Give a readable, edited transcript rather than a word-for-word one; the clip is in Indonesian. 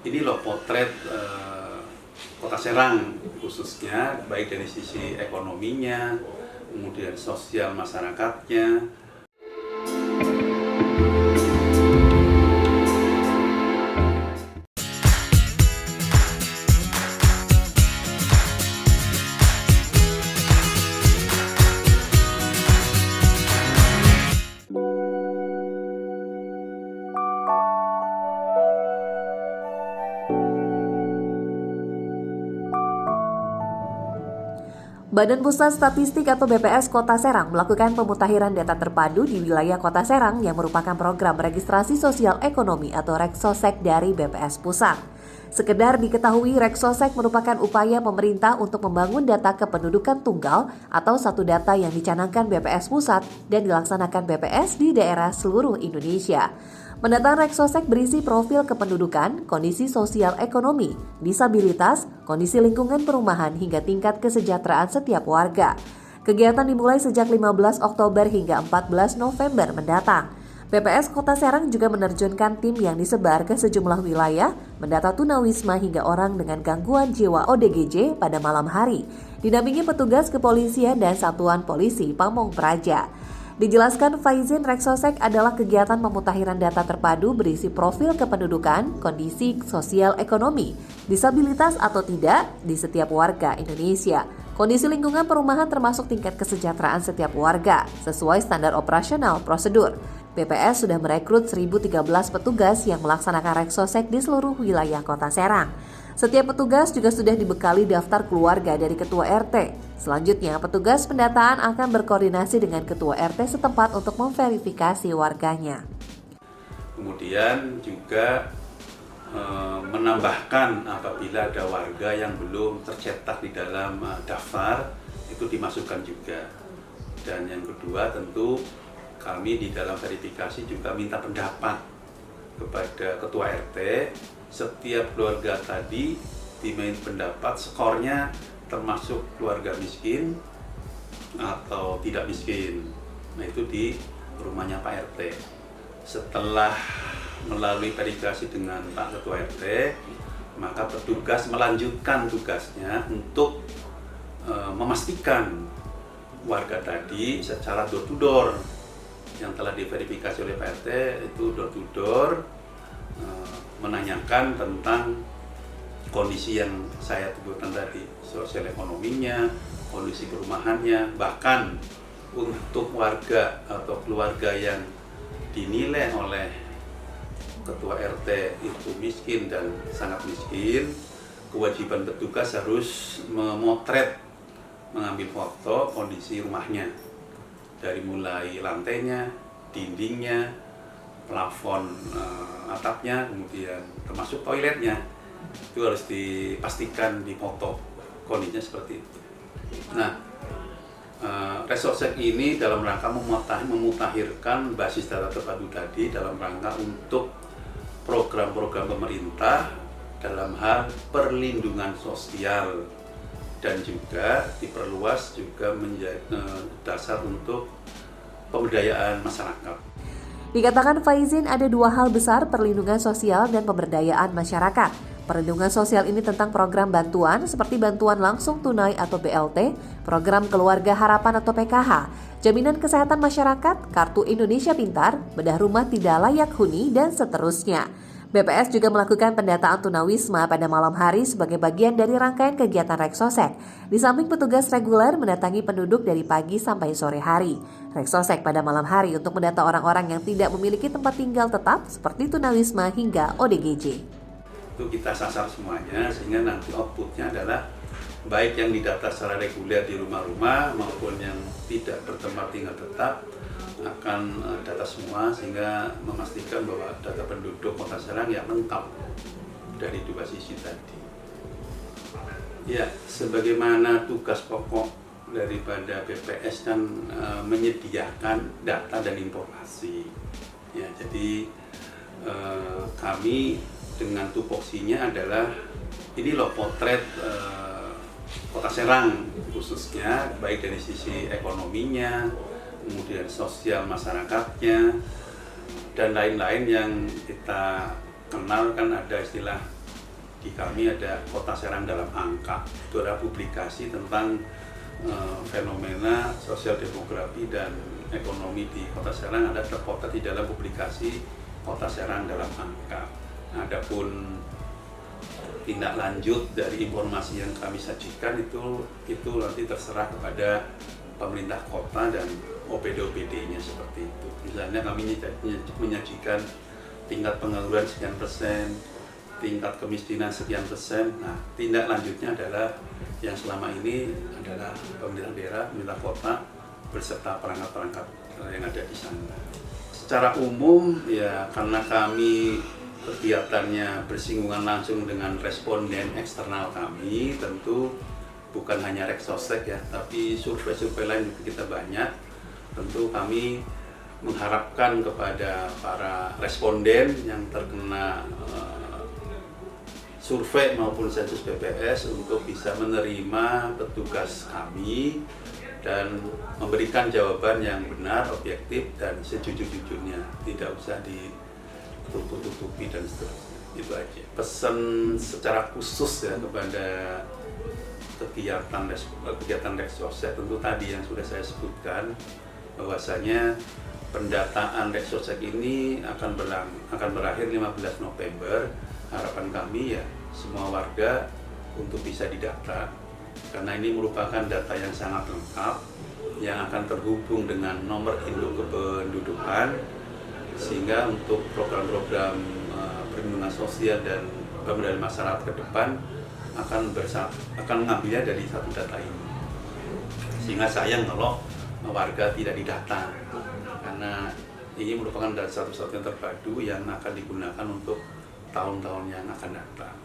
Ini loh potret Kota Serang khususnya, baik dari sisi ekonominya, kemudian sosial masyarakatnya. Badan Pusat Statistik atau BPS Kota Serang melakukan pemutakhiran data terpadu di wilayah Kota Serang yang merupakan program registrasi sosial ekonomi atau Reksosek dari BPS Pusat. Sekedar diketahui, Reksosek merupakan upaya pemerintah untuk membangun data kependudukan tunggal atau satu data yang dicanangkan BPS Pusat dan dilaksanakan BPS di daerah seluruh Indonesia. Pendataan Reksosek berisi profil kependudukan, kondisi sosial ekonomi, disabilitas, kondisi lingkungan perumahan hingga tingkat kesejahteraan setiap warga. Kegiatan dimulai sejak 15 Oktober hingga 14 November mendatang. BPS Kota Serang juga menerjunkan tim yang disebar ke sejumlah wilayah, mendata tunawisma hingga orang dengan gangguan jiwa ODGJ pada malam hari, didampingi petugas kepolisian dan Satuan Polisi Pamong Praja. Dijelaskan Faizin, Reksosek adalah kegiatan pemutakhiran data terpadu berisi profil kependudukan, kondisi sosial ekonomi, disabilitas atau tidak di setiap warga Indonesia, kondisi lingkungan perumahan termasuk tingkat kesejahteraan setiap warga, sesuai standar operasional prosedur. BPS sudah merekrut 1.013 petugas yang melaksanakan Reksosek di seluruh wilayah Kota Serang. Setiap petugas juga sudah dibekali daftar keluarga dari Ketua RT. Selanjutnya, petugas pendataan akan berkoordinasi dengan Ketua RT setempat untuk memverifikasi warganya. Kemudian juga menambahkan apabila ada warga yang belum tercetak di dalam daftar, itu dimasukkan juga. Dan yang kedua tentu kami di dalam verifikasi juga minta pendapat kepada Ketua RT. Setiap keluarga tadi diminta pendapat skornya termasuk keluarga miskin atau tidak miskin. Nah, itu di rumahnya Pak RT. Setelah melalui verifikasi dengan Pak Ketua RT, maka petugas melanjutkan tugasnya untuk memastikan warga tadi secara door to door yang telah diverifikasi oleh Pak RT itu door to door, menanyakan tentang kondisi yang saya sebutkan tadi, sosial ekonominya, kondisi perumahannya, bahkan untuk warga atau keluarga yang dinilai oleh Ketua RT itu miskin dan sangat miskin, kewajiban petugas harus memotret, mengambil foto kondisi rumahnya, dari mulai lantainya, dindingnya, plafon atapnya, kemudian termasuk toiletnya, itu harus dipastikan dipoto kondisinya seperti itu. Nah, Reksosek ini dalam rangka memutakhirkan basis data terpadu tadi dalam rangka untuk program-program pemerintah dalam hal perlindungan sosial dan juga diperluas juga menjadi dasar untuk pemberdayaan masyarakat. Dikatakan Faizin ada dua hal besar perlindungan sosial dan pemberdayaan masyarakat. Perlindungan sosial ini tentang program bantuan seperti bantuan langsung tunai atau BLT, program keluarga harapan atau PKH, jaminan kesehatan masyarakat, kartu Indonesia Pintar, bedah rumah tidak layak huni, dan seterusnya. BPS juga melakukan pendataan tunawisma pada malam hari sebagai bagian dari rangkaian kegiatan Reksosek. Di samping petugas reguler mendatangi penduduk dari pagi sampai sore hari. Reksosek pada malam hari untuk mendata orang-orang yang tidak memiliki tempat tinggal tetap seperti tunawisma hingga ODGJ. Itu kita sasar semuanya sehingga nanti outputnya adalah baik yang didata secara reguler di rumah-rumah maupun yang tidak bertempat tinggal tetap akan data semua sehingga memastikan bahwa data penduduk Kota Serang yang lengkap dari dua sisi tadi. Ya, sebagaimana tugas pokok daripada BPS kan menyediakan data dan informasi. Ya, jadi kami dengan tupoksinya adalah ini loh potret Kota Serang khususnya, baik dari sisi ekonominya, kemudian sosial masyarakatnya, dan lain-lain yang kita kenal. Kan ada istilah Di kami ada Kota Serang dalam Angka, itu adalah publikasi tentang fenomena sosial demografi dan ekonomi di Kota Serang, ada tercatat di dalam publikasi Kota Serang dalam Angka. Adapun tindak lanjut dari informasi yang kami sajikan itu nanti terserah kepada pemerintah kota dan OPD-OPD-nya seperti itu. Misalnya kami menyajikan tingkat pengangguran sekian persen, tingkat kemiskinan sekian persen. Nah, tindak lanjutnya adalah yang selama ini adalah pemerintah daerah, pemerintah kota beserta perangkat-perangkat yang ada di sana. Secara umum ya, karena kami kegiatannya bersinggungan langsung dengan responden eksternal kami, tentu bukan hanya Reksosek ya, tapi survei-survei lain juga kita banyak. Tentu kami mengharapkan kepada para responden yang terkena survei maupun sensus BPS untuk bisa menerima petugas kami dan memberikan jawaban yang benar, objektif, dan sejujur-jujurnya, tidak usah ditutup-tutupi dan seterusnya. Itu aja. Pesan secara khusus ya kepada kegiatan Reksosek, tentu tadi yang sudah saya sebutkan, bahwasanya pendataan Reksosek ini akan berakhir 15 November. Harapan kami ya semua warga untuk bisa didata, karena ini merupakan data yang sangat lengkap yang akan terhubung dengan nomor induk kependudukan, sehingga untuk program-program perlindungan sosial dan pemberdayaan masyarakat ke depan akan mengambilnya dari satu data ini. Sehingga sayang kalau warga tidak didata, karena ini merupakan data satu-satunya terpadu yang akan digunakan untuk tahun-tahun yang akan datang.